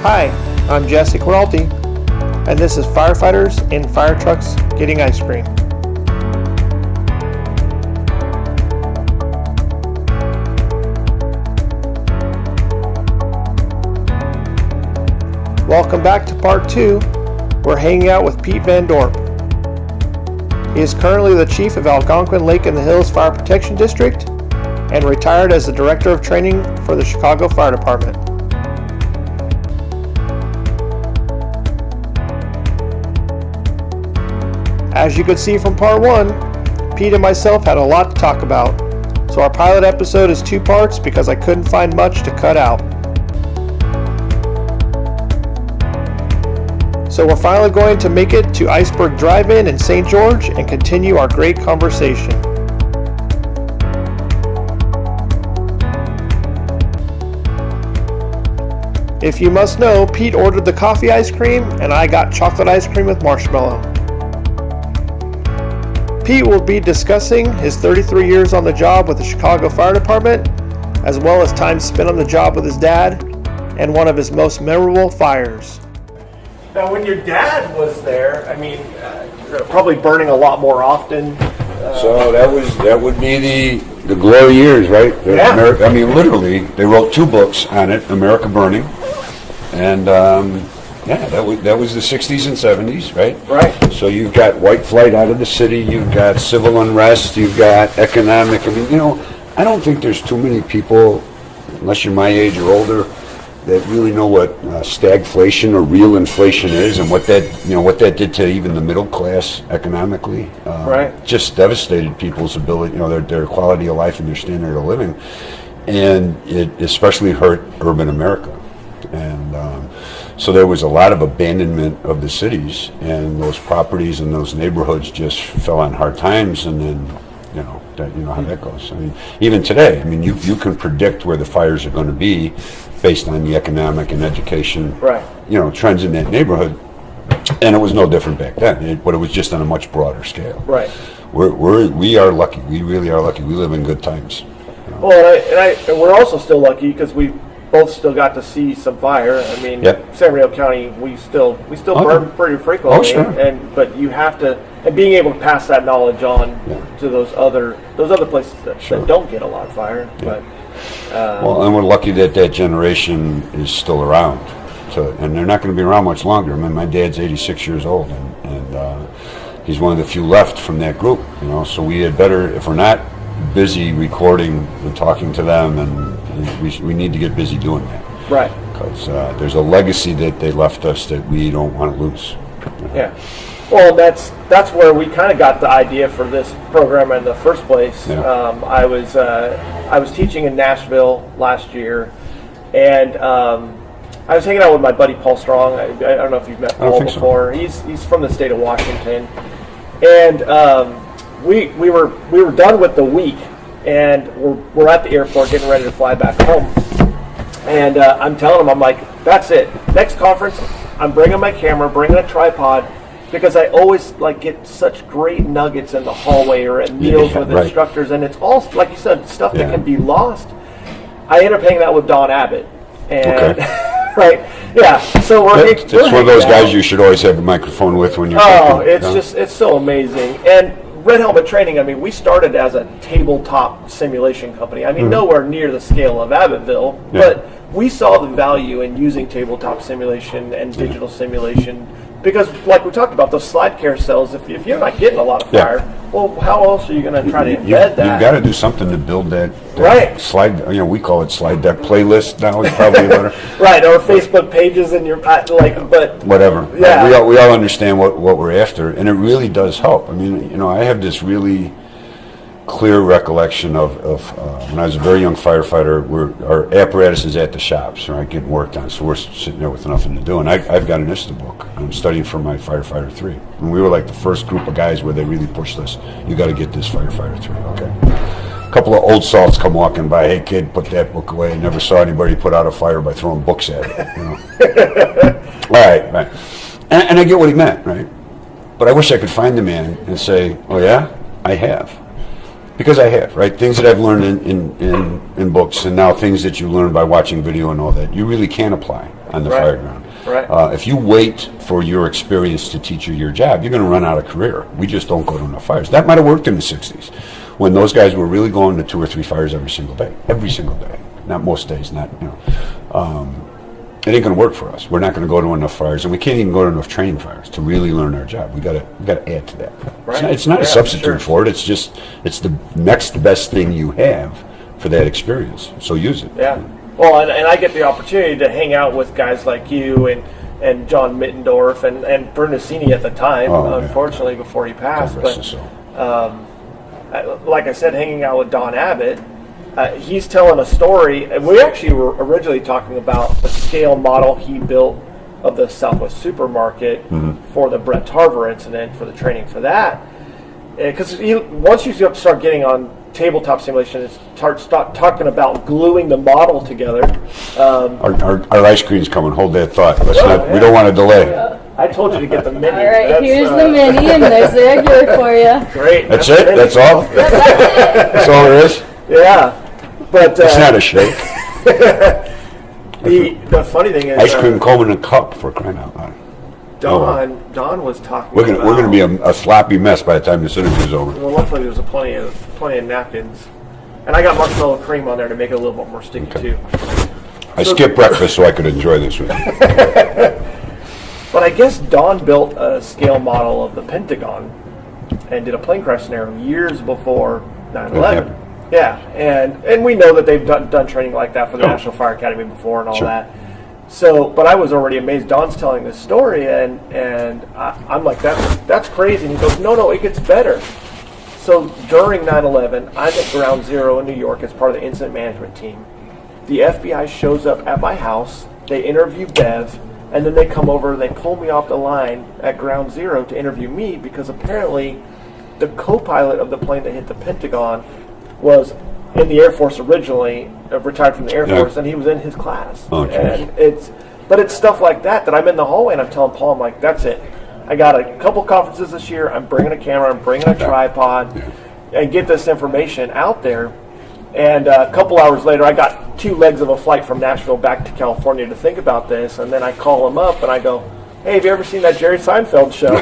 Hi, I'm Jesse Quinalty, and this is Firefighters in Fire Trucks Getting Ice Cream. Welcome back to part 2. We're hanging out with Pete Van Dorpe. He is currently the chief of Algonquin Lake in the Hills Fire Protection District and retired as the director of training for the Chicago Fire Department. As you could see from part 1, Pete and myself had a lot to talk about, so our pilot episode is 2 parts because I couldn't find much to cut out. So we're finally going to make it to Iceberg Drive-In in St. George and continue our great conversation. If you must know, Pete ordered the coffee ice cream and I got chocolate ice cream with marshmallow. Pete will be discussing his 33 years on the job with the Chicago Fire Department, as well as time spent on the job with his dad and one of his most memorable fires. Now, when your dad was there, I mean, probably burning a lot more often. So that would be the glory years, right? Yeah. I mean, literally, they wrote 2 books on it, America Burning, and that was the 60s and 70s, right? Right. So you've got white flight out of the city, you've got civil unrest, you've got economic. I mean, I don't think there's too many people, unless you're my age or older, that really know what stagflation or real inflation is, and what that did to even the middle class economically. Right. Just devastated people's ability, their quality of life and their standard of living, and it especially hurt urban America. And so there was a lot of abandonment of the cities, and those properties and those neighborhoods just fell on hard times, and then how that goes. I mean, even today, you can predict where the fires are going to be based on the economic and education, right, trends in that neighborhood. And it was no different back then, but it was just on a much broader scale. Right. We are lucky. We really are lucky. We live in good times. Well, and we're also still lucky because we both still got to see some fire. I mean, Yep. San Mateo County, we still burn pretty frequently. Oh, sure. But you have to, and being able to pass that knowledge on to those other places that don't get a lot of fire. Yeah. But and we're lucky that generation is still around, and they're not going to be around much longer. I mean, my dad's 86 years old, and he's one of the few left from that group. So we had better, if we're not busy recording and talking to them, and we need to get busy doing that. Right. Because there's a legacy that they left us that we don't want to lose. Yeah. Well, that's where we kind of got the idea for this program in the first place. Yeah. I was teaching in Nashville last year, and I was hanging out with my buddy Paul Strong. I don't know if you've met Paul before. So. He's from the state of Washington, and we were done with the week, and we're at the airport getting ready to fly back home. And I'm telling him, I'm like, that's it. Next conference, I'm bringing my camera, bringing a tripod, because I always get such great nuggets in the hallway or at meals with instructors, and it's all, like you said, stuff that can be lost. I ended up hanging out with Don Abbott, and right, yeah. So it's one of those guys you should always have a microphone with when you're. Oh, it's so amazing. And Red Helmet Training, we started as a tabletop simulation company. Nowhere near the scale of Abbottville, but we saw the value in using tabletop simulation and digital simulation. Because, like we talked about, those slide carousels, if you're not getting a lot of fire, well, how else are you going to try to embed that? You've got to do something to build that slide, we call it slide deck playlist now, is probably better. Right, or Facebook pages in your, but... Whatever. Yeah. We all understand what we're after, and it really does help. I have this really clear recollection of when I was a very young firefighter, our apparatus is at the shops, right, getting worked on, so we're sitting there with nothing to do, and I've got an ISTA book. I'm studying for my Firefighter 3, and we were like the first group of guys where they really pushed us. You got to get this Firefighter 3, okay? A couple of old salts come walking by, hey kid, put that book away. I never saw anybody put out a fire by throwing books at it. Right. And I get what he meant, right? But I wish I could find the man and say, oh yeah, I have. Because I have, right? Things that I've learned in books, and now things that you learn by watching video and all that, you really can apply on the fire ground. Right. If you wait for your experience to teach you your job, you're going to run out of career. We just don't go to enough fires. That might have worked in the 60s when those guys were really going to 2 or 3 fires every single day. Not most days, not, it ain't going to work for us. We're not going to go to enough fires, and we can't even go to enough training fires to really learn our job. We got to add to that. Right. It's not a substitute for it. It's the next best thing you have for that experience. So use it. Yeah. Well, and I get the opportunity to hang out with guys like you and John Mittendorf and Bernasini at the time, unfortunately, before he passed. But like I said, hanging out with Don Abbott, he's telling a story, and we actually were originally talking about the scale model he built of the Southwest Supermarket for the Brett Tarver incident, for the training for that. Because once you start getting on tabletop simulation, start talking about gluing the model together. Our ice cream's coming. Hold that thought. We don't want to delay. I told you to get the mini. All right, here's the mini, and there's the regular for you. Great. That's it? That's all? That's all there is? Yeah. But it's not a shake. The funny thing is, ice cream cone in a cup, for crying out loud. Don was talking. We're going to be a sloppy mess by the time this interview's over. Well, luckily there's plenty of napkins, and I got marshmallow cream on there to make it a little bit more sticky too. I skipped breakfast so I could enjoy this with you. But I guess Don built a scale model of the Pentagon and did a plane crash scenario years before 9/11. Yeah, and we know that they've done training like that for the National Fire Academy before and all that. So, but I was already amazed. Don's telling this story, and I'm like, that's crazy. And he goes, no, it gets better. So during 9/11, I'm at Ground Zero in New York as part of the incident management team. The FBI shows up at my house. They interview Bev, and then they come over and they pull me off the line at Ground Zero to interview me because apparently the co-pilot of the plane that hit the Pentagon was in the Air Force originally, retired from the Air Force, and he was in his class. And it's stuff like that I'm in the hallway and I'm telling Paul, I'm like, that's it. I got a couple conferences this year. I'm bringing a camera. I'm bringing a tripod, and get this information out there. And a couple hours later, I got 2 legs of a flight from Nashville back to California to think about this. And then I call him up and I go, hey, have you ever seen that Jerry Seinfeld show?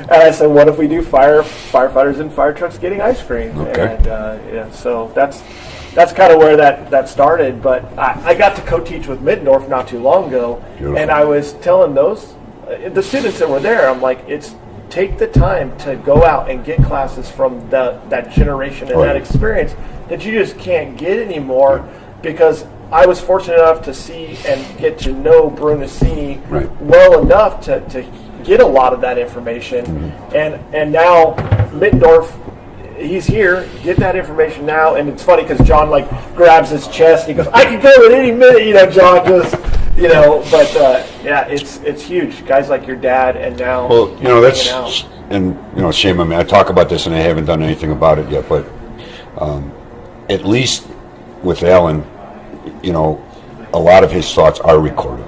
And I said, what if we do firefighters in fire trucks getting ice cream? Okay. And so that's kind of where that started. But I got to co-teach with Middendorf not too long ago. Beautiful. And I was telling the students that were there, I'm like, take the time to go out and get classes from that generation and that experience that you just can't get anymore, because I was fortunate enough to see and get to know Brunasini well enough to get a lot of that information. And now Mittendorf, he's here, get that information now. And it's funny because John grabs his chest and he goes, I can go at any minute, John just, but it's huge. Guys like your dad, and now that's, and shame on me, I talk about this and I haven't done anything about it yet, but at least with Alan, a lot of his thoughts are recorded.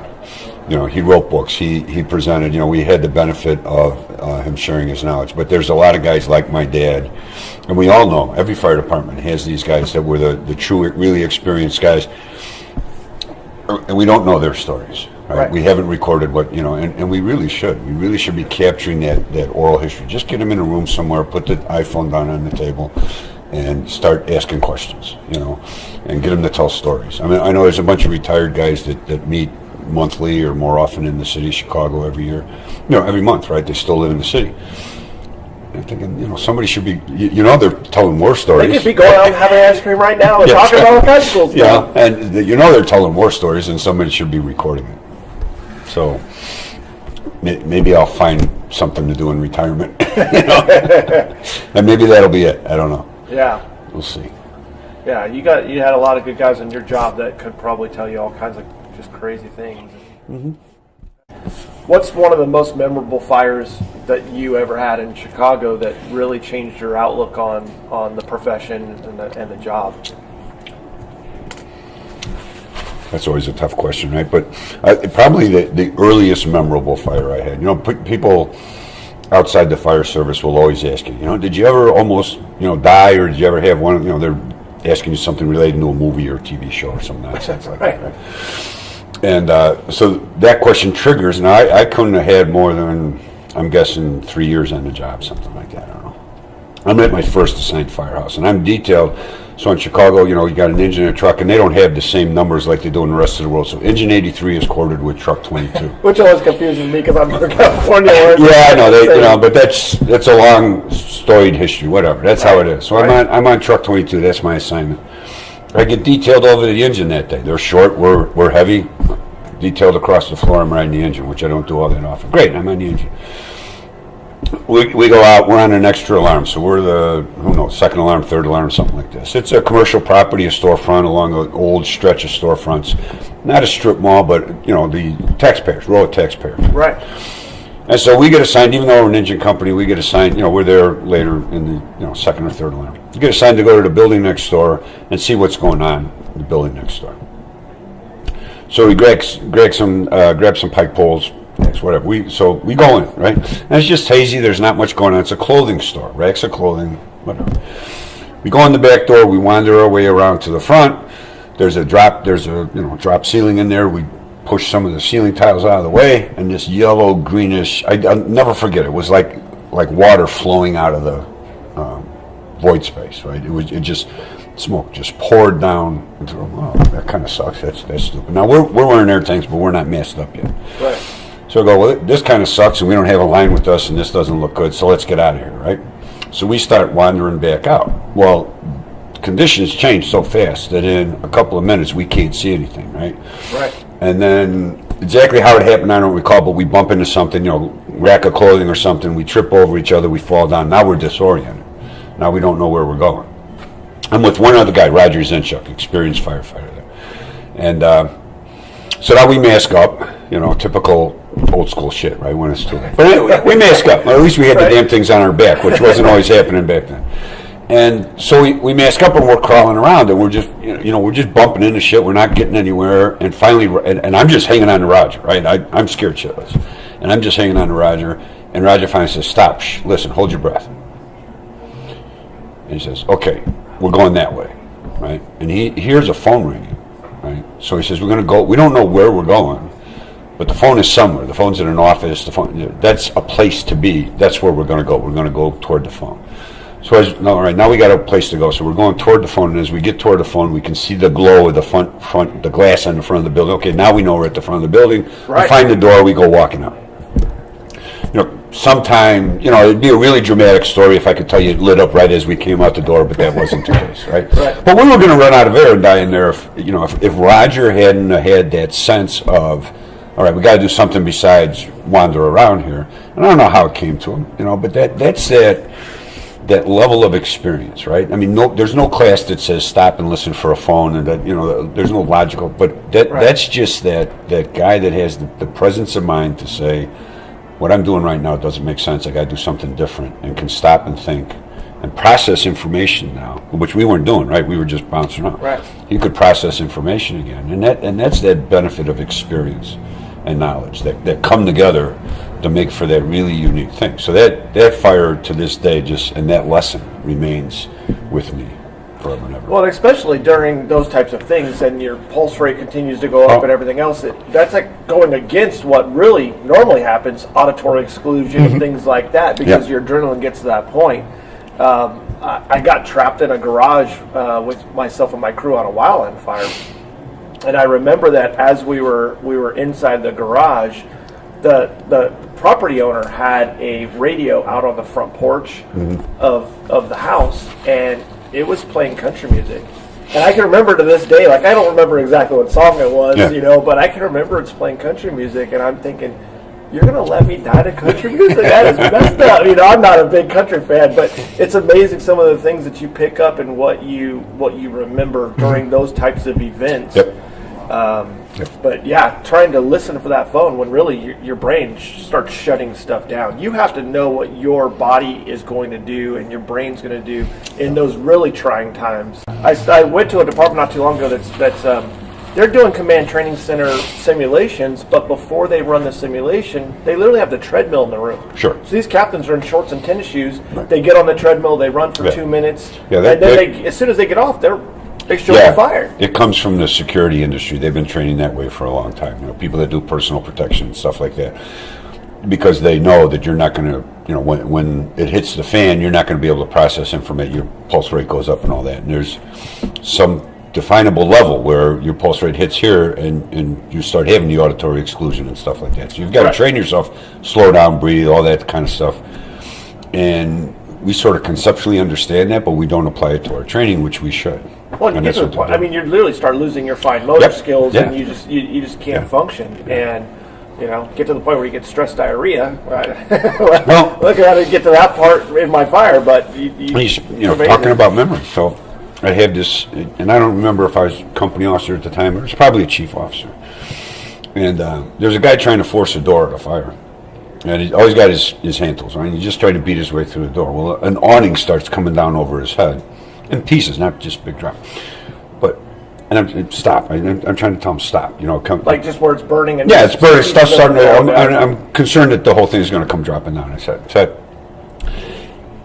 He wrote books, he presented, we had the benefit of him sharing his knowledge. But there's a lot of guys like my dad, and we all know, every fire department has these guys that were the true, really experienced guys, and we don't know their stories, right? We haven't recorded what, and we really should. We really should be capturing that oral history. Just get them in a room somewhere, put the iPhone down on the table, and start asking questions, and get them to tell stories. I mean, I know there's a bunch of retired guys that meet monthly or more often in the city of Chicago every year, every month, right? They still live in the city. I'm thinking, somebody should be, they're telling more stories. They could be going out and having ice cream right now and talking about all kinds of schools. Yeah, and they're telling more stories, and somebody should be recording it. So maybe I'll find something to do in retirement, and maybe that'll be it. I don't know. Yeah, we'll see. Yeah, you had a lot of good guys in your job that could probably tell you all kinds of just crazy things. What's one of the most memorable fires that you ever had in Chicago that really changed your outlook on the profession and the job? That's always a tough question, right? But probably the earliest memorable fire I had. People outside the fire service will always ask you, did you ever almost, die, or did you ever have one, they're asking you something related to a movie or a TV show or some nonsense like that, right? And so that question triggers, and I couldn't have had more than, I'm guessing, 3 years on the job, something like that, I don't know. I'm at my first assigned firehouse, and I'm detailed. So in Chicago, you got an engine and a truck, and they don't have the same numbers like they do in the rest of the world. So engine 83 is quartered with truck 22. Which always confuses me because I'm from California. Yeah, I know. But that's a long, storied history. Whatever. That's how it is. So I'm on truck 22. That's my assignment. I get detailed over the engine that day. They're short. We're heavy. Detailed across the floor. I'm riding the engine, which I don't do all that often. Great. I'm on the engine. We go out, we're on an extra alarm, so we're the, second alarm, third alarm, something like this. It's a commercial property, a storefront along an old stretch of storefronts. Not a strip mall, but, the taxpayers, row of taxpayers. Right. And so we get assigned, even though we're an engine company, we get assigned, we're there later in the, second or third alarm. You get assigned to go to the building next door and see what's going on in the building next door. So we grab some pike poles, whatever. We go in, right? And it's just hazy. There's not much going on. It's a clothing store, racks of clothing, whatever. We go in the back door. We wander our way around to the front. There's a drop ceiling in there. We push some of the ceiling tiles out of the way, and this yellow greenish. I'll never forget. It was like water flowing out of the void space, right? Smoke just poured down into the room. Oh, that kind of sucks. That's stupid. Now we're wearing air tanks, but we're not masked up yet. Right. So I go, well, this kind of sucks, and we don't have a line with us, and this doesn't look good, so let's get out of here, right? So we start wandering back out. Well, conditions change so fast that in a couple of minutes we can't see anything, right? Right. And then exactly how it happened, I don't recall, but we bump into something, rack of clothing or something, we trip over each other, we fall down. Now we're disoriented. Now we don't know where we're going. I'm with one other guy, Roger Zenchuk, experienced firefighter there. And so now we mask up, typical old school shit, right, when it's too late. But anyway, we mask up. Or at least we had the damn things on our back, which wasn't always happening back then. And so we mask up and we're crawling around, and we're just, we're just bumping into shit. We're not getting anywhere. And finally, and I'm just hanging on to Roger, right? I'm scared shitless. And I'm just hanging on to Roger. And Roger finally says, stop, listen, hold your breath. And he says, okay, we're going that way, right? And he hears a phone ringing, right? So he says, we're going to go. We don't know where we're going. But the phone is somewhere. The phone's in an office. That's a place to be. That's where we're going to go. We're going to go toward the phone. So all right, now we got a place to go. So we're going toward the phone, and as we get toward the phone, we can see the glow of the front, the glass on the front of the building. Okay, now we know we're at the front of the building. Right. We find the door. We go walking out. Sometime, it'd be a really dramatic story if I could tell you it lit up right as we came out the door, but that wasn't the case, right? Right. But we were going to run out of air and die in there if Roger hadn't had that sense of, all right, we got to do something besides wander around here. And I don't know how it came to him, but that's that level of experience, right? I mean, there's no class that says stop and listen for a phone, and that there's no logical, but that's just that guy that has the presence of mind to say, what I'm doing right now doesn't make sense. I got to do something different, and can stop and think and process information now, which we weren't doing, right? We were just bouncing around. Right. He could process information again, and that's that benefit of experience and knowledge that come together to make for that really unique thing. So that fire to this day and that lesson remains with me forever and ever. Well, especially during those types of things, and your pulse rate continues to go up and everything else, that's like going against what really normally happens, auditory exclusion, things like that, because your adrenaline gets to that point. I got trapped in a garage with myself and my crew on a wildland fire. And I remember that as we were inside the garage, the property owner had a radio out on the front porch of the house, and it was playing country music. And I can remember to this day, I don't remember exactly what song it was, but I can remember it's playing country music, and I'm thinking, you're going to let me die to country music? That is messed up. I'm not a big country fan, but it's amazing some of the things that you pick up and what you remember during those types of events. But yeah, trying to listen for that phone when really your brain starts shutting stuff down. You have to know what your body is going to do and your brain's going to do in those really trying times. I went to a department not too long ago that's they're doing command training center simulations, but before they run the simulation, they literally have the treadmill in the room. Sure. So these captains are in shorts and tennis shoes. Right. They get on the treadmill, they run for 2 minutes, Yeah, and then as soon as they get off, they show the fire. It comes from the security industry. They've been training that way for a long time. People that do personal protection and stuff like that, because they know that you're not going to, when it hits the fan, you're not going to be able to process information. Your pulse rate goes up and all that. And there's some definable level where your pulse rate hits here and you start having the auditory exclusion and stuff like that. So you've got to train yourself, slow down, breathe, all that kind of stuff. And we sort of conceptually understand that, but we don't apply it to our training, which we should. Well, you get to the point. I mean, you literally start losing your fine motor skills, and you just can't function. And get to the point where you get stress diarrhea. Right? Well, look at how to get to that part in my fire, but talking about memory. So I had this, and I don't remember if I was company officer at the time, or it was probably a chief officer. And there's a guy trying to force a door at a fire. And he's always got his hand tools, right? He's just trying to beat his way through the door. Well, an awning starts coming down over his head in pieces, not just big drop. And I'm stop. I'm trying to tell him stop. Like just where it's burning. And it's burning. Stuff's starting. I'm concerned that the whole thing is going to come dropping down. I said,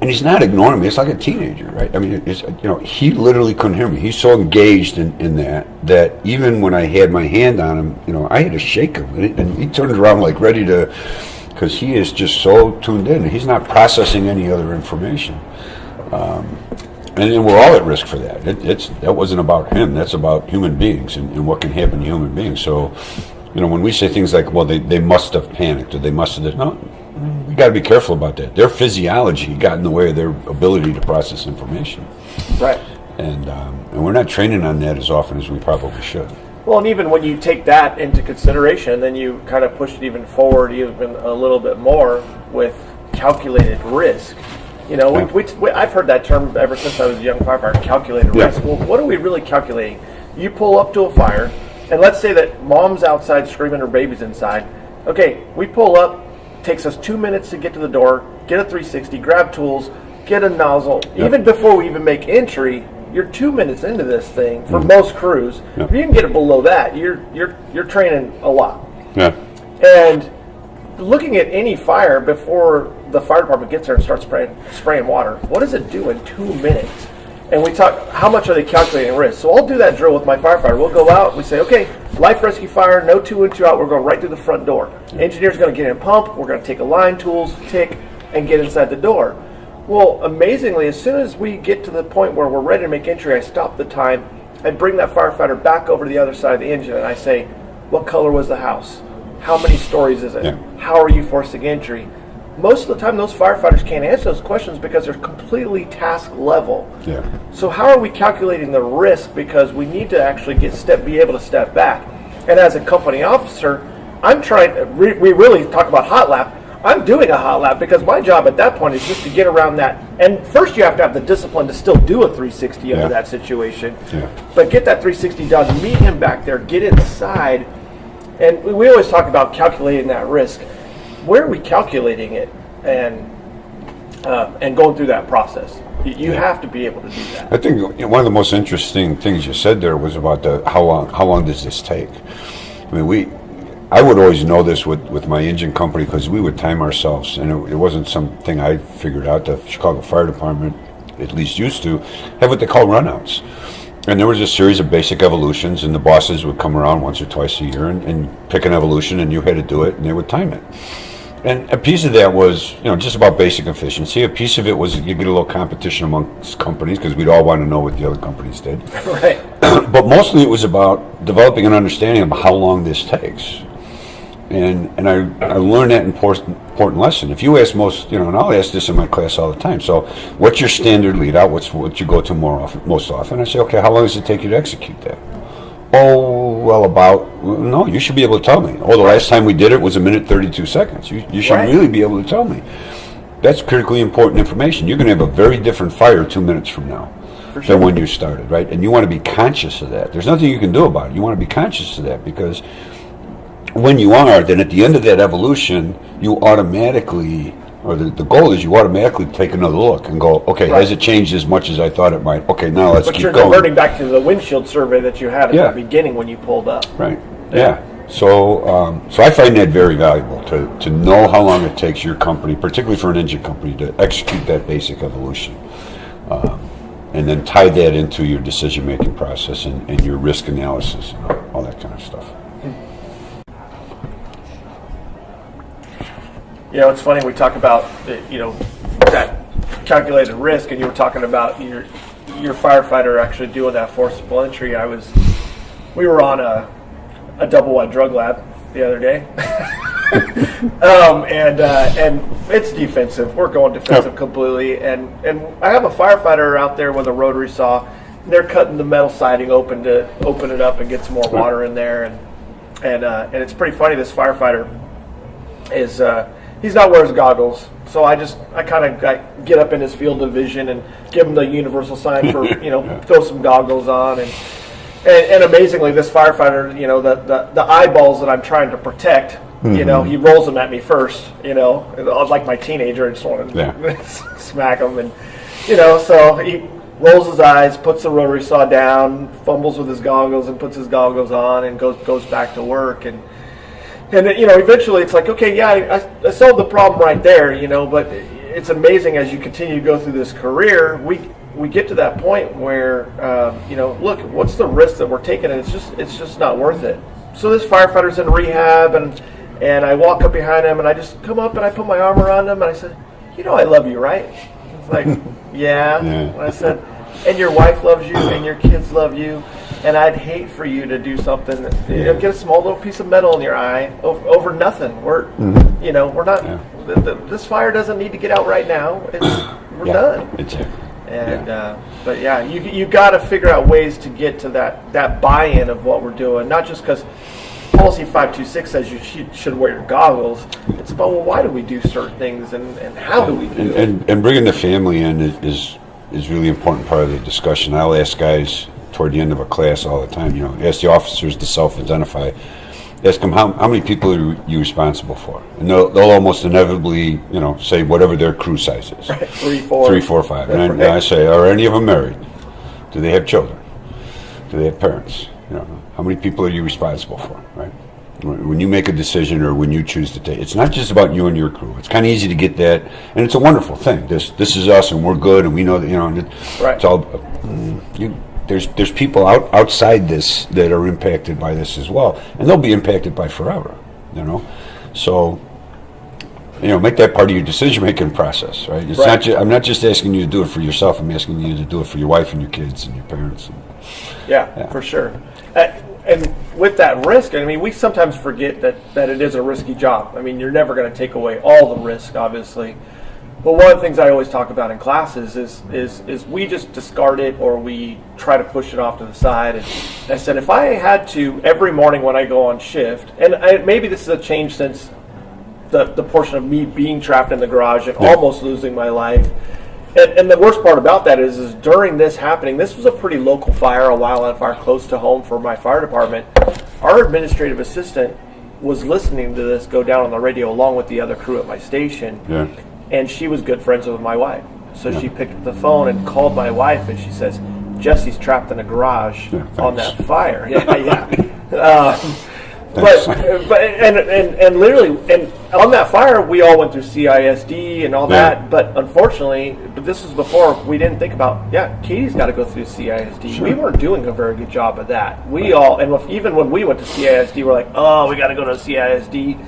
and he's not ignoring me. It's like a teenager, right? I mean, he literally couldn't hear me. He's so engaged in that even when I had my hand on him, I had to shake him, and he turned around like ready to. Because he is just so tuned in. He's not processing any other information. And we're all at risk for that. That wasn't about him. That's about human beings and what can happen to human beings. So, when we say things like, well, they must have panicked or they must have... No, we got to be careful about that. Their physiology got in the way of their ability to process information. Right. And we're not training on that as often as we probably should. Well, and even when you take that into consideration, then you kind of push it even forward even a little bit more with calculated risk. I've heard that term ever since I was a young firefighter, calculated risk. Well, what are we really calculating? You pull up to a fire, and let's say that mom's outside screaming, her baby's inside. Okay, we pull up, takes us 2 minutes to get to the door, get a 360, grab tools, get a nozzle. Yep. Even before we even make entry, you're 2 minutes into this thing for most crews. Yep. If you can get it below that, you're training a lot. Yeah. And looking at any fire before the fire department gets there and starts spraying water, what does it do in 2 minutes? And we talk, how much are they calculating risk? So I'll do that drill with my firefighter. We'll go out, we say, okay, life rescue fire, no 2 and 2 out, we're going right through the front door. Engineer's going to get in a pump, we're going to take a line, tools, tick, and get inside the door. Well, amazingly, as soon as we get to the point where we're ready to make entry, I stop the time, I bring that firefighter back over to the other side of the engine, and I say, what color was the house? How many stories is it? Yeah. How are you forcing entry? Most of the time, those firefighters can't answer those questions because they're completely task level. Yeah. So how are we calculating the risk? Because we need to actually be able to step back. And as a company officer, I'm trying. We really talk about hot lap. I'm doing a hot lap because my job at that point is just to get around that. And first, you have to have the discipline to still do a 360 under that situation. Yeah. But get that 360 done. Meet him back there. Get inside. And we always talk about calculating that risk. Where are we calculating it and going through that process? You have to be able to do that. I think one of the most interesting things you said there was about how long does this take? I mean, I would always know this with my engine company because we would time ourselves, and it wasn't something I figured out. The Chicago Fire Department, at least used to, have what they call runouts. And there was a series of basic evolutions, and the bosses would come around once or twice a year and pick an evolution, and you had to do it, and they would time it. And a piece of that was, just about basic efficiency. A piece of it was you get a little competition amongst companies because we'd all want to know what the other companies did. Right. But mostly it was about developing an understanding of how long this takes. And I learned that important lesson. If you ask most, and I'll ask this in my class all the time. So, what's your standard lead out? What you go to most often? I say, okay, how long does it take you to execute that? Oh, well, no, you should be able to tell me. Oh, the last time we did it was 1:32 seconds. You should really be able to tell me. That's critically important information. You're going to have a very different fire 2 minutes from now than when you started, right? And you want to be conscious of that. There's nothing you can do about it. You want to be conscious of that because when you are, then at the end of that evolution, you automatically or the goal is you automatically take another look and go, okay, has it changed as much as I thought it might? Okay, now let's keep going. But you're diverting back to the windshield survey that you had at the beginning when you pulled up. Right. Yeah. So I find that very valuable to know how long it takes your company, particularly for an engine company, to execute that basic evolution. And then tie that into your decision-making process and your risk analysis and all that kind of stuff. You know, it's funny, we talk about, that calculated risk, and you were talking about your firefighter actually doing that forcible entry. We were on a double-wide drug lab the other day. And it's defensive. We're going defensive completely. And I have a firefighter out there with a rotary saw. And they're cutting the metal siding open to open it up and get some more water in there. And it's pretty funny. This firefighter is he's not wearing his goggles. So I kind of get up in his field of vision and give him the universal sign for throw some goggles on and amazingly, this firefighter, the eyeballs that I'm trying to protect. He rolls them at me first, like my teenager. I just want to smack him. And, so he rolls his eyes, puts the rotary saw down, fumbles with his goggles and puts his goggles on and goes back to work. And eventually it's like, okay, yeah, I solved the problem right there, but it's amazing as you continue to go through this career, we get to that point where, look, what's the risk that we're taking? And it's just not worth it. So this firefighter's in rehab and I walk up behind him and I just come up and I put my arm around him and I said, I love you, right? It's like, yeah. And I said, and your wife loves you and your kids love you and I'd hate for you to do something, get a small little piece of metal in your eye over nothing. We're not, this fire doesn't need to get out right now. We're done. Exactly. And but you got to figure out ways to get to that buy-in of what we're doing, not just because Policy 526 says you should wear your goggles. It's about, well, why do we do certain things and how do we do it? And bringing the family in is really important part of the discussion. I'll ask guys toward the end of a class all the time, ask the officers to self-identify. Ask them how many people are you responsible for, and they'll almost inevitably, say whatever their crew size is. Right. 3, 4, 5. And I say, are any of them married? Do they have children? Do they have parents? How many people are you responsible for, right? When you make a decision or when you choose to take, it's not just about you and your crew. It's kind of easy to get that, and it's a wonderful thing. This is us, and we're good, and we know that, and it's all. There's people outside this that are impacted by this as well, and they'll be impacted by forever, So, make that part of your decision-making process, right? It's not. I'm not just asking you to do it for yourself. I'm asking you to do it for your wife and your kids and your parents. Yeah, for sure. And with that risk, we sometimes forget that it is a risky job. You're never going to take away all the risk, obviously. But one of the things I always talk about in classes is we just discard it or we try to push it off to the side. And I said, if I had to every morning when I go on shift, and maybe this is a change since the portion of me being trapped in the garage and almost losing my life. And the worst part about that is during this happening, this was a pretty local fire, a wildland fire close to home for my fire department. Our administrative assistant was listening to this go down on the radio along with the other crew at my station. Yeah. And she was good friends with my wife. So she picked up the phone and called my wife, and she says, Jesse's trapped in a garage on that fire. But literally, and on that fire, we all went through CISD and all that. But unfortunately, this was before we didn't think about. Katie's got to go through CISD. Sure. We weren't doing a very good job of that. We all, and even when we went to CISD, we're like, oh, we got to go to CISD.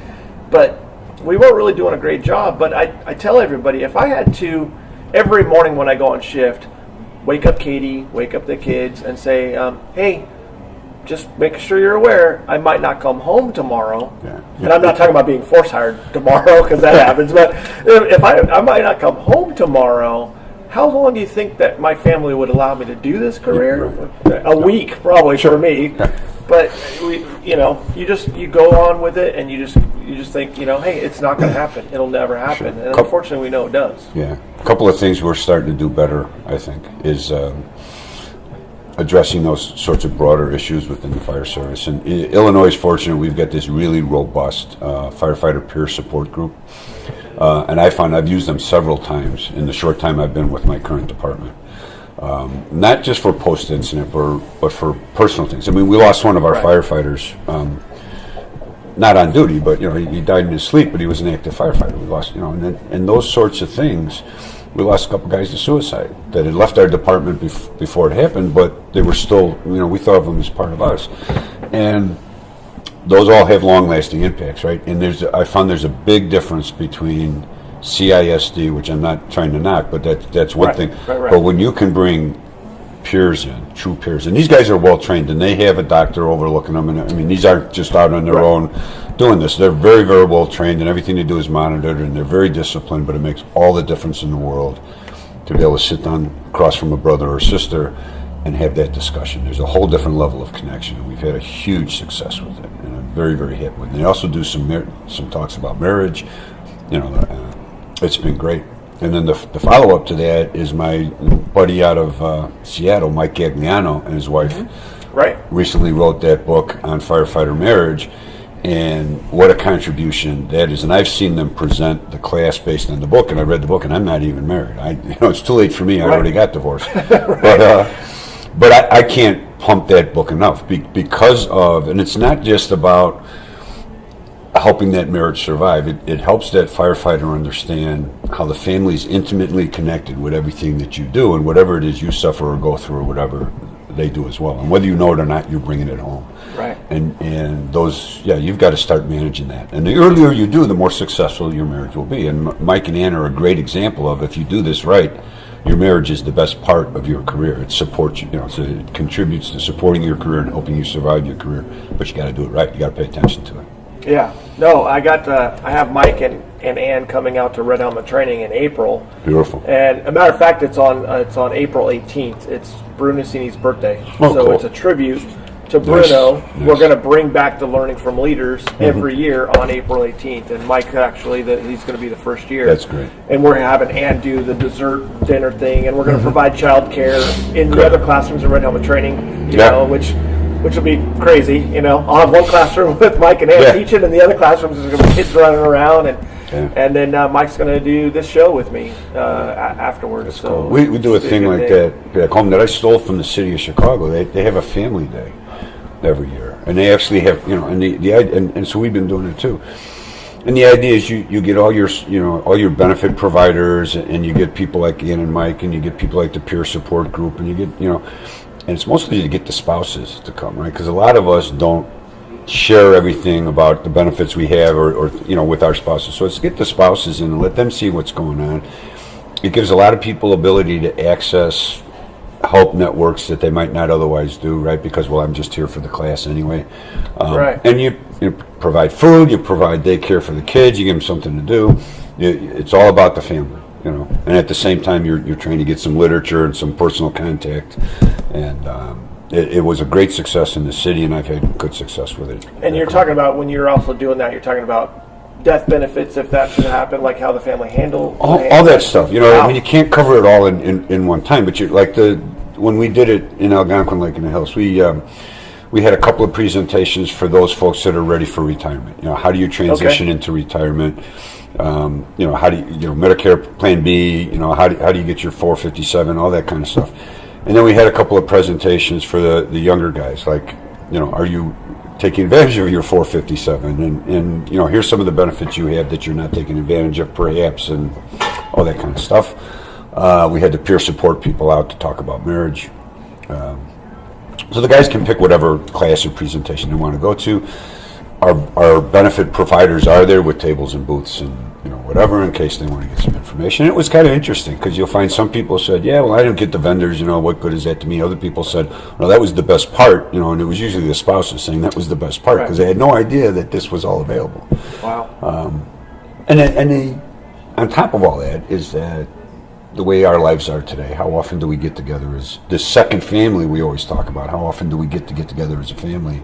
But we weren't really doing a great job. But I tell everybody, if I had to every morning when I go on shift, wake up Katie, wake up the kids, and say, hey. Just make sure you're aware, I might not come home tomorrow. And I'm not talking about being force hired tomorrow because that happens. But if I might not come home tomorrow, how long do you think that my family would allow me to do this career? A week, probably for me. But you go on with it, and you just think, hey, it's not going to happen. It'll never happen. And unfortunately, we know it does. Yeah, a couple of things we're starting to do better, I think, is. Addressing those sorts of broader issues within the fire service. And Illinois is fortunate. We've got this really robust firefighter peer support group. And I found I've used them several times in the short time I've been with my current department. Not just for post-incident, but for personal things. I mean, we lost one of our firefighters, not on duty, but he died in his sleep, but he was an active firefighter. We lost, and those sorts of things. We lost a couple guys to suicide that had left our department before it happened, but they were still, we thought of them as part of us. And those all have long-lasting impacts, right? And I found there's a big difference between CISD, which I'm not trying to knock, but that's one thing. Right. But when you can bring peers in, true peers, and these guys are well-trained, and they have a doctor overlooking them, and I mean, these aren't just out on their own doing this. They're very, very well-trained, and everything they do is monitored, and they're very disciplined, but it makes all the difference in the world to be able to sit down across from a brother or sister and have that discussion. There's a whole different level of connection, and we've had a huge success with it, and I'm very, very happy with it. They also do some talks about marriage. It's been great. And then the follow-up to that is my buddy out of Seattle, Mike Gagliano, and his wife recently wrote that book on firefighter marriage, and what a contribution that is. And I've seen them present the class based on the book, and I read the book, and I'm not even married. It's too late for me. I already got divorced. But I can't pump that book enough because of, and it's not just about helping that marriage survive. It helps that firefighter understand how the family is intimately connected with everything that you do, and whatever it is you suffer or go through, or whatever they do as well. And whether you know it or not, you're bringing it home. Right. And those, you've got to start managing that. And the earlier you do, the more successful your marriage will be. And Mike and Ann are a great example of, if you do this right, your marriage is the best part of your career. It supports you, so it contributes to supporting your career and helping you survive your career. But you got to do it right. You got to pay attention to it. Yeah. No, I have Mike and Ann coming out to Red Helmet Training in April. Beautiful. And a matter of fact, it's on April 18th. It's Bruno Cini's birthday. Oh, so cool. It's a tribute to Bruno. Nice. We're going to bring back the learning from leaders every year on April 18th. And Mike, actually, he's going to be the first year. That's great. And we're having Ann do the dessert dinner thing, and we're going to provide child care in the other classrooms of Red Helmet Training, which will be crazy. I'll have one classroom with Mike and Ann teaching, and the other classrooms is going to be kids running around, and then Mike's going to do this show with me afterwards. So cool. We do a thing like that back home that I stole from the city of Chicago. They have a family day every year, and they actually have and so we've been doing it too. And the idea is you get all your benefit providers, and you get people like Ann and Mike, and you get people like the peer support group, and you get and it's mostly to get the spouses to come, right? Because a lot of us don't share everything about the benefits we have or with our spouses. So it's to get the spouses in and let them see what's going on. It gives a lot of people ability to access help networks that they might not otherwise do, right? Because, I'm just here for the class anyway. Right. And you provide food, you provide daycare for the kids, you give them something to do. It's all about the family. And at the same time, you're trying to get some literature and some personal contact, and it was a great success in the city, and I've had good success with it. And you're talking about, when you're also doing that, you're talking about death benefits, if that should happen, like how the family handle all that stuff. I mean, you can't cover it all in one time, but when we did it in Algonquin Lake in the Hills, we had a couple of presentations for those folks that are ready for retirement. How do you transition into retirement? How do you, Medicare Plan B, how do you get your 457, all that kind of stuff. And then we had a couple of presentations for the younger guys, like, are you taking advantage of your 457? And here's some of the benefits you have that you're not taking advantage of, perhaps, and all that kind of stuff. We had the peer support people out to talk about marriage. So the guys can pick whatever class or presentation they want to go to. Our benefit providers are there with tables and booths and whatever, in case they want to get some information. It was kind of interesting, because you'll find some people said, I didn't get the vendors, what good is that to me? Other people said, well, that was the best part, and it was usually the spouses saying that was the best part, because they had no idea that this was all available. Wow. And on top of all that is that the way our lives are today, how often do we get together as this second family we always talk about? How often do we get together as a family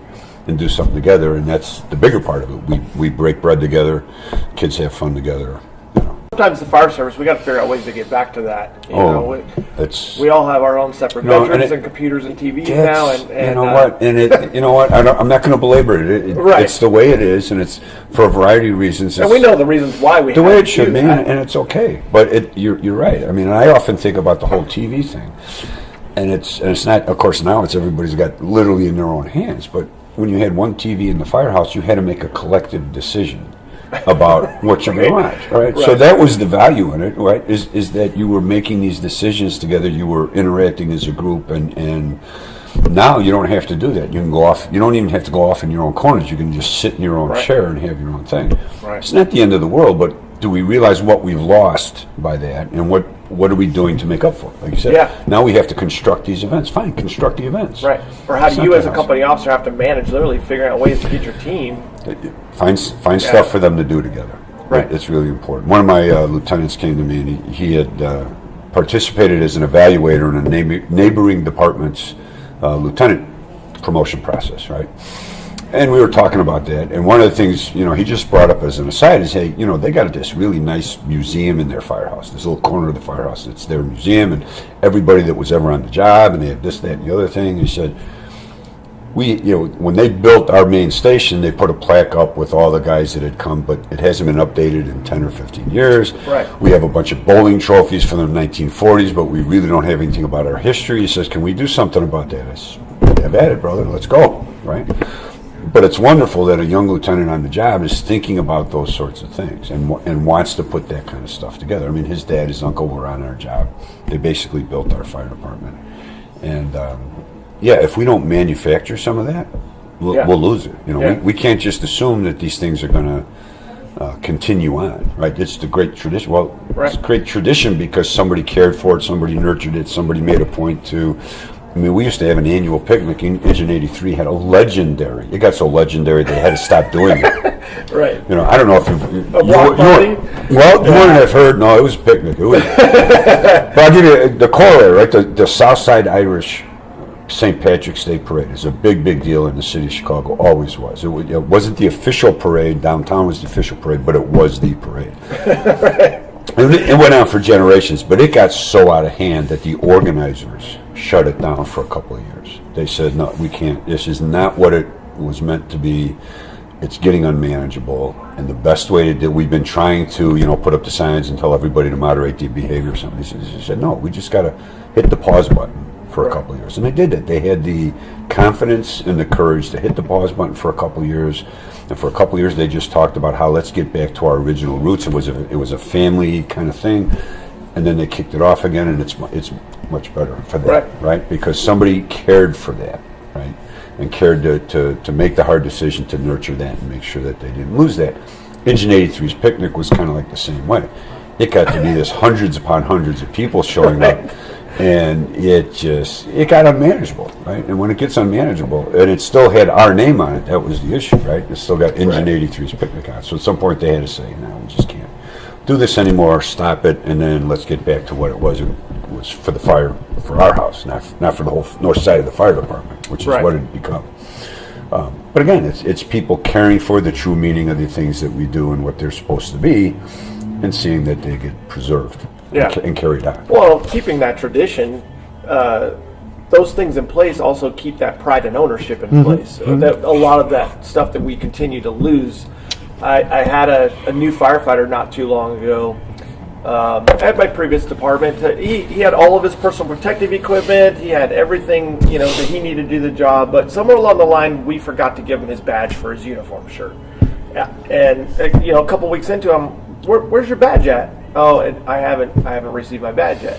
and do something together? And that's the bigger part of it. We break bread together, kids have fun together. sometimes the fire service, we got to figure out ways to get back to that. You know, we all have our own separate bedrooms and computers and TVs now. And you know what? And you know what? I'm not going to belabor it. It's the way it is, and it's for a variety of reasons. And we know the reasons why we the way it should be, and it's okay. But you're right. I mean, I often think about the whole TV thing, and it's not. Of course, now it's everybody's got literally in their own hands. But when you had one TV in the firehouse, you had to make a collective decision about what you're going to watch, right? So that was the value in it, right? Is that you were making these decisions together, you were interacting as a group, and now you don't have to do that. You can go off. You don't even have to go off in your own corners. You can just sit in your own chair and have your own thing. It's not the end of the world, but do we realize what we've lost by that, and what are we doing to make up for it? Like you said, now we have to construct these events. Fine, construct the events. Right. Or how do you as a company officer have to manage literally figuring out ways to get your team find stuff for them to do together. Right. It's really important. One of my lieutenants came to me, and he had participated as an evaluator in a neighboring department's lieutenant promotion process, right? And we were talking about that, and one of the things, he just brought up as an aside is, hey, they got this really nice museum in their firehouse, this little corner of the firehouse. It's their museum, and everybody that was ever on the job, and they had this, that, and the other thing. He said, when they built our main station, they put a plaque up with all the guys that had come, but it hasn't been updated in 10 or 15 years. Right. We have a bunch of bowling trophies from the 1940s, but we really don't have anything about our history. He says, can we do something about that? I said, have at it, brother. Let's go, right? But it's wonderful that a young lieutenant on the job is thinking about those sorts of things and wants to put that kind of stuff together. I mean, his dad, his uncle were on our job. They basically built our fire department. And, if we don't manufacture some of that, we'll lose it. We can't just assume that these things are going to continue on, right? It's the great tradition. Well, it's a great tradition because somebody cared for it, somebody nurtured it, somebody made a point to. I mean, we used to have an annual picnic. Engine 83 had a legendary. It got so legendary they had to stop doing it. Right. I don't know if you wouldn't have heard. No, it was a picnic. It was, but I'll give you the corollary, right? The Southside Irish St. Patrick's Day Parade is a big, big deal in the city of Chicago. Always was. It wasn't the official parade. Downtown was the official parade, but it was the parade. It went on for generations, but it got so out of hand that the organizers shut it down for a couple of years. They said, no, we can't. This is not what it was meant to be. It's getting unmanageable. And the best way to do, we've been trying to, put up the signs and tell everybody to moderate the behavior or something. They said, no, we just got to hit the pause button for a couple of years. And they did that. They had the confidence and the courage to hit the pause button for a couple of years. And for a couple of years, they just talked about how let's get back to our original roots. It was a family kind of thing. And then they kicked it off again, and it's much better for that, right? Because somebody cared for that, right? And cared to make the hard decision to nurture that and make sure that they didn't lose that. Engine 83's picnic was kind of like the same way. It got to be this hundreds upon hundreds of people showing up, and it got unmanageable, right? And when it gets unmanageable, and it still had our name on it, that was the issue, right? It still got Engine 83's picnic on it. So at some point they had to say, no, we just can't do this anymore, stop it, and then let's get back to what it was. It was for the fire, for our house, not for the whole north side of the fire department, which is what it had become. But again, it's people caring for the true meaning of the things that we do and what they're supposed to be, and seeing that they get preserved and carried on. Well, keeping that tradition, those things in place also keep that pride and ownership in place. That, a lot of that stuff that we continue to lose. I had a new firefighter not too long ago at my previous department. He had all of his personal protective equipment. He had everything that he needed to do the job. But somewhere along the line, we forgot to give him his badge for his uniform shirt. And a couple weeks into him, where's your badge at? Oh, I haven't received my badge yet.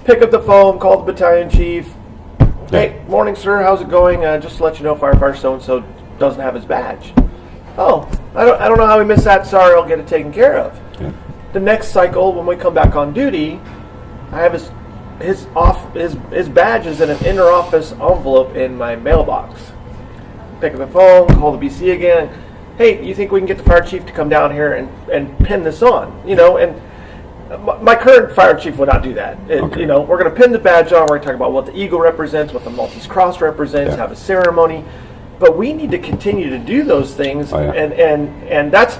Pick up the phone, call the battalion chief. Hey, morning, sir. How's it going? Just to let you know, firefighter so and so doesn't have his badge. Oh, I don't know how we missed that. Sorry, I'll get it taken care of. Yeah. The next cycle, when we come back on duty, I have his badge is in an inner office envelope in my mailbox. Pick up the phone, call the BC again. Hey, you think we can get the fire chief to come down here and pin this on? And my current fire chief would not do that. We're going to pin the badge on. We're going to talk about what the eagle represents, what the Maltese cross represents, have a ceremony. But we need to continue to do those things, and that's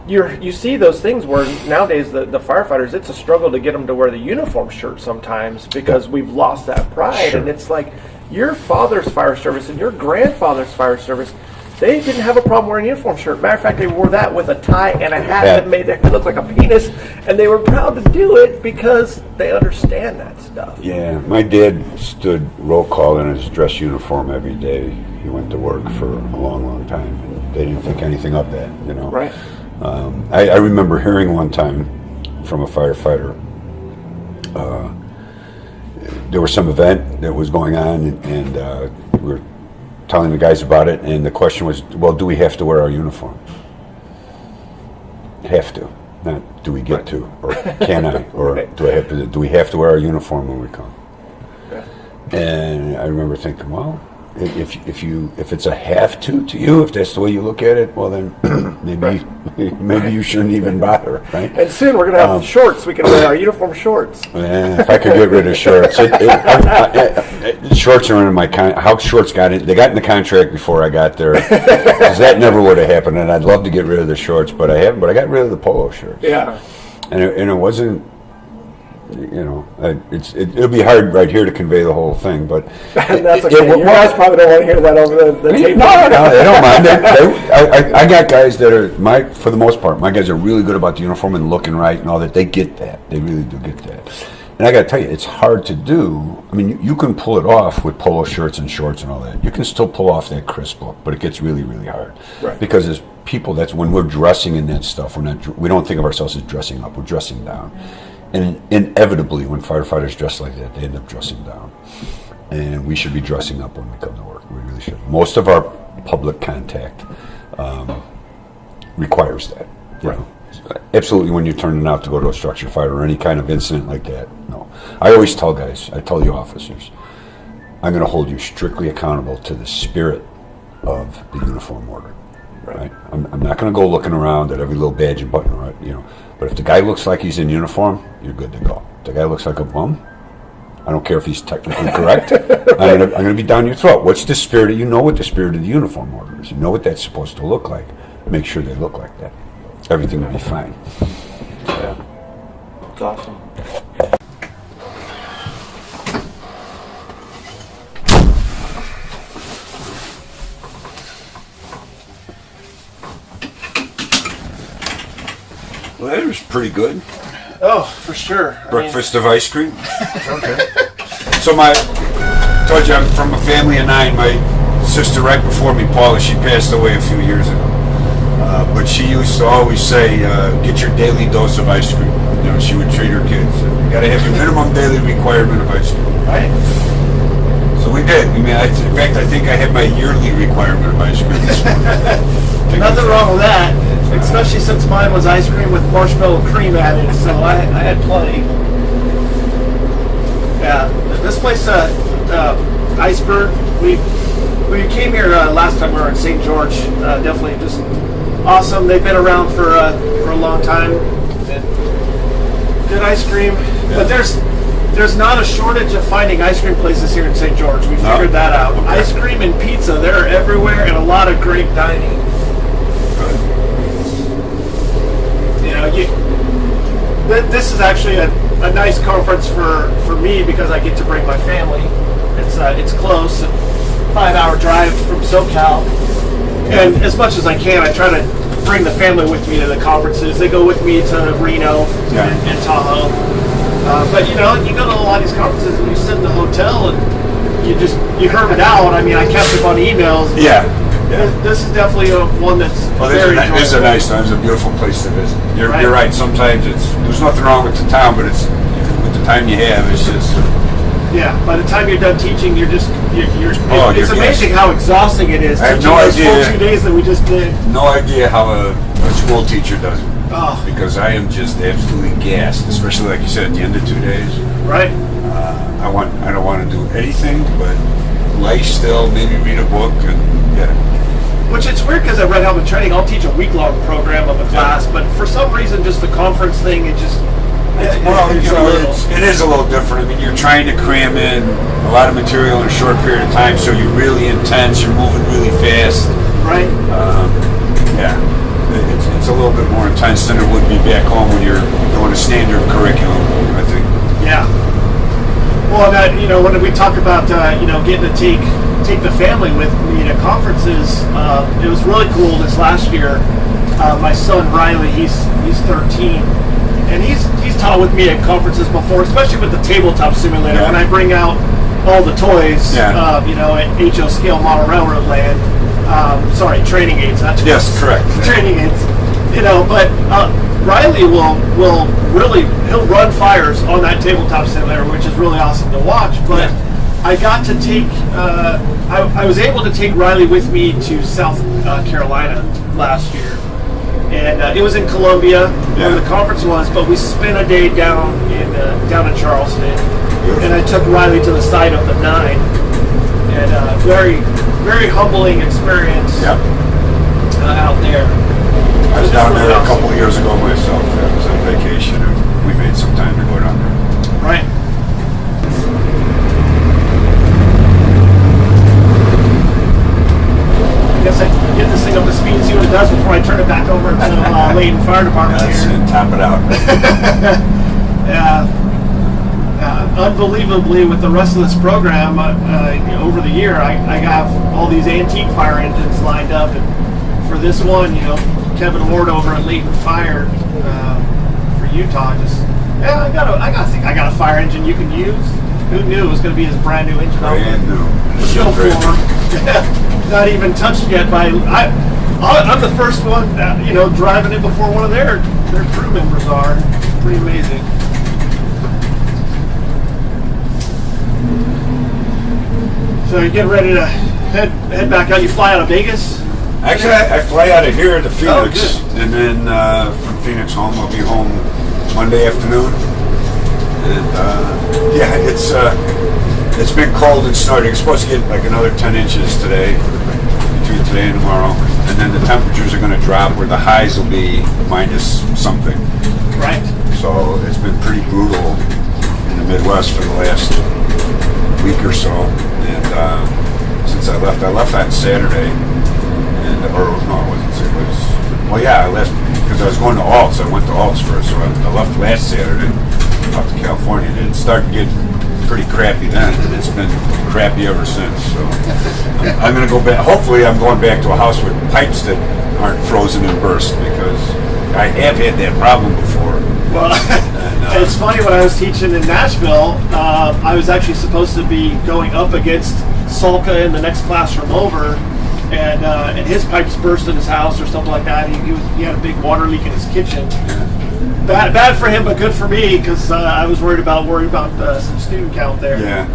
you see those things where nowadays the firefighters, it's a struggle to get them to wear the uniform shirt sometimes because we've lost that pride. Sure. And it's like your father's fire service and your grandfather's fire service, they didn't have a problem wearing a uniform shirt. Matter of fact, they wore that with a tie and a hat that made it look like a penis, and they were proud to do it because they understand that stuff. Yeah, my dad stood roll call in his dress uniform every day. He went to work for a long, long time, and they didn't think anything of that, you know. Right. I remember hearing one time from a firefighter, there was some event that was going on, and we were telling the guys about it, and the question was, well, do we have to wear our uniform? Have to. Not do we get to, or can I, or do we have to wear our uniform when we come? Yeah. And I remember thinking, well, if it's a have to you, if that's the way you look at it, well then maybe you shouldn't even bother, right? And soon we're gonna have shorts. We can wear our uniform shorts. If I could get rid of shorts, shorts are in my how shorts got in. They got in the contract before I got there, because that never would have happened. And I'd love to get rid of the shorts, but I haven't. But I got rid of the polo shirts. Yeah. And it wasn't. You know, it'll be hard right here to convey the whole thing, but that's okay. You guys probably don't want to hear that over the tape. No, they don't mind. I got guys that are for the most part, my guys are really good about the uniform and looking right and all that. They get that. They really do get that. And I got to tell you, it's hard to do. I mean, you can pull it off with polo shirts and shorts and all that. You can still pull off that crisp look, but it gets really, really hard. Right. Because as people, that's when we're dressing in that stuff. We don't think of ourselves as dressing up. We're dressing down. And inevitably, when firefighters dress like that, they end up dressing down. And we should be dressing up when we come to work. We really should. Most of our public contact requires that. You know? Absolutely, when you're turning out to go to a structure fire or any kind of incident like that, no. I always tell guys, I tell the officers, I'm going to hold you strictly accountable to the spirit of the uniform order. Right? I'm not going to go looking around at every little badge and button, right? You know. But if the guy looks like he's in uniform, you're good to go. If the guy looks like a bum, I don't care if he's technically correct. I'm going to be down your throat. What's the spirit of, you know what the spirit of the uniform order is. You know what that's supposed to look like. Make sure they look like that. Everything will be fine. Yeah. That's awesome. Well, that was pretty good. Oh, for sure. Breakfast of ice cream. Okay. So told you I'm from a family of 9. My sister right before me, Paula, she passed away a few years ago. But she used to always say, get your daily dose of ice cream. You know, she would treat her kids. You got to have your minimum daily requirement of ice cream. Right. So we did. In fact, I think I had my yearly requirement of ice cream. Nothing wrong with that, especially since mine was ice cream with marshmallow cream added, so I had plenty. Yeah, this place, Iceberg, we came here last time we were in St. George. Definitely just awesome. They've been around for a long time. Good ice cream, but there's not a shortage of finding ice cream places here in St. George. We figured that out. Okay. Ice cream and pizza, they're everywhere, and a lot of great dining. You know, this is actually a nice conference for me because I get to bring my family. It's close, a 5-hour drive from SoCal, and as much as I can, I try to bring the family with me to the conferences. They go with me to Reno and Tahoe. But you know, you go to a lot of these conferences and you sit in the hotel and you hermit out. I mean, I catch up on emails. Yeah. This is definitely one that's very enjoyable. This is a nice time. It's a beautiful place to visit. You're right. Sometimes there's nothing wrong with the town, but it's with the time you have, it's just. Yeah. By the time you're done teaching, it's amazing how exhausting it is. I have no idea. Those full 2 days that we just did. No idea how a school teacher does it. Oh. Because I am just absolutely gassed, especially like you said at the end of 2 days. Right. I don't want to do anything but lie still, maybe read a book, and yeah. Which it's weird because at Red Helmet Training, I'll teach a week-long program of a class, but for some reason, just the conference thing, it is a little different. I mean, you're trying to cram in a lot of material in a short period of time, so you're really intense, you're moving really fast. Right. Yeah. It's a little bit more intense. sometimes than it would be back home when you're doing a standard curriculum, I think. Yeah. Well, that, you know, when we talk about you know, getting to take the family with me to conferences, it was really cool this last year. My son Riley, he's 13, and he's taught with me at conferences before, especially with the tabletop simulator. Yeah. When I bring out all the toys, you know, at HO scale model railroad land. Sorry, training aids, not toys. Yes, correct. Training aids. You know, but Riley will really, he'll run fires on that tabletop simulator, which is really awesome to watch. But I got to take, I was able to take Riley with me to South Carolina last year. And it was in Columbia, where the conference was, but we spent a day down in Charleston. And I took Riley to the site of the 9. And very, very humbling experience out there. I was down there a couple of years ago myself. I was on vacation, and we made some time to go down there. Right. I guess I can get this thing up to speed and see what it does before I turn it back over to Layton Fire Department here. Top it out. Unbelievably, with the rest of this program, over the year, I have all these antique fire engines lined up, and for this one, you know, Kevin Ward over at Layton Fire for Utah, I got a fire engine you can use. Who knew it was going to be his brand new engine? Brand new. Show floor. Not even touched yet by. I'm the first one, you know, driving it before one of their crew members are. It's pretty amazing. So you get ready to head back out. You fly out of Vegas? Actually, I fly out of here to Phoenix, and then from Phoenix home. I'll be home Monday afternoon. And yeah, it's been cold and snowing. It's supposed to get like another 10 inches today, between today and tomorrow. And then the temperatures are going to drop where the highs will be minus something. Right. So it's been pretty brutal in the Midwest for the last week or so. And since I left on Saturday. I left because I was going to Alts. I went to Alts first, so I left last Saturday up to California. And it started to get pretty crappy then, and it's been crappy ever since. So I'm going to go back. Hopefully, I'm going back to a house with pipes that aren't frozen and burst, because I have had that problem before. Well, it's funny, when I was teaching in Nashville, I was actually supposed to be going up against Salka in the next classroom over. And his pipes burst in his house or something like that. He had a big water leak in his kitchen. Bad for him, but good for me, because I was worried about some student count there. Yeah.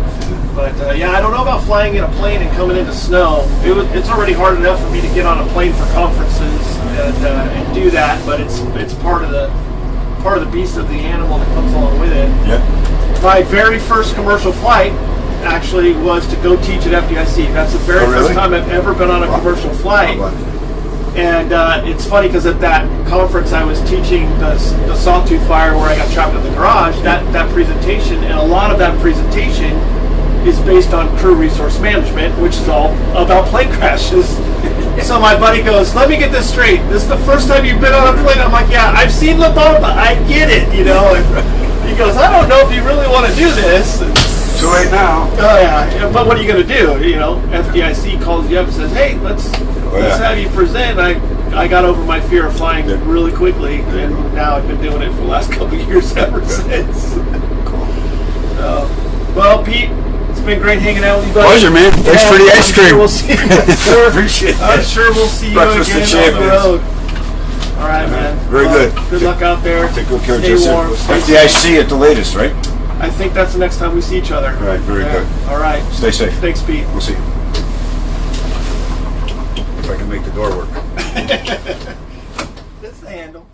But I don't know about flying in a plane and coming into snow. It's already hard enough for me to get on a plane for conferences and do that. But it's part of the beast of the animal that comes along with it. Yep. My very first commercial flight actually was to go teach at FDIC. That's the very first time I've ever been on a commercial flight. And it's funny, because at that conference I was teaching the Sawtooth fire where I got trapped in the garage, that presentation, and a lot of that presentation is based on crew resource management, which is all about plane crashes. So my buddy goes, let me get this straight. This is the first time you've been on a plane? I'm like, yeah, I've seen La Bamba. I get it, you know. And he goes, I don't know if you really want to do this. Too late now. Oh yeah, but what are you going to do? You know, FDIC calls you up and says, "Hey, let's have you present." I got over my fear of flying really quickly, and now I've been doing it for the last couple of years ever since. Cool. Well, Pete, it's been great hanging out with you, buddy. Pleasure, man. Thanks for the ice cream. We'll see you. Appreciate it. I'm sure we'll see Breakfast you again on the road. All right, man. Very good. Good luck out there. Take good care of Stay yourself. warm. FDIC at the latest, right? I think that's the next time we see each other. All right, very good. All right. Stay safe. Thanks, Pete. We'll see you. If I can make the door work. That's the handle.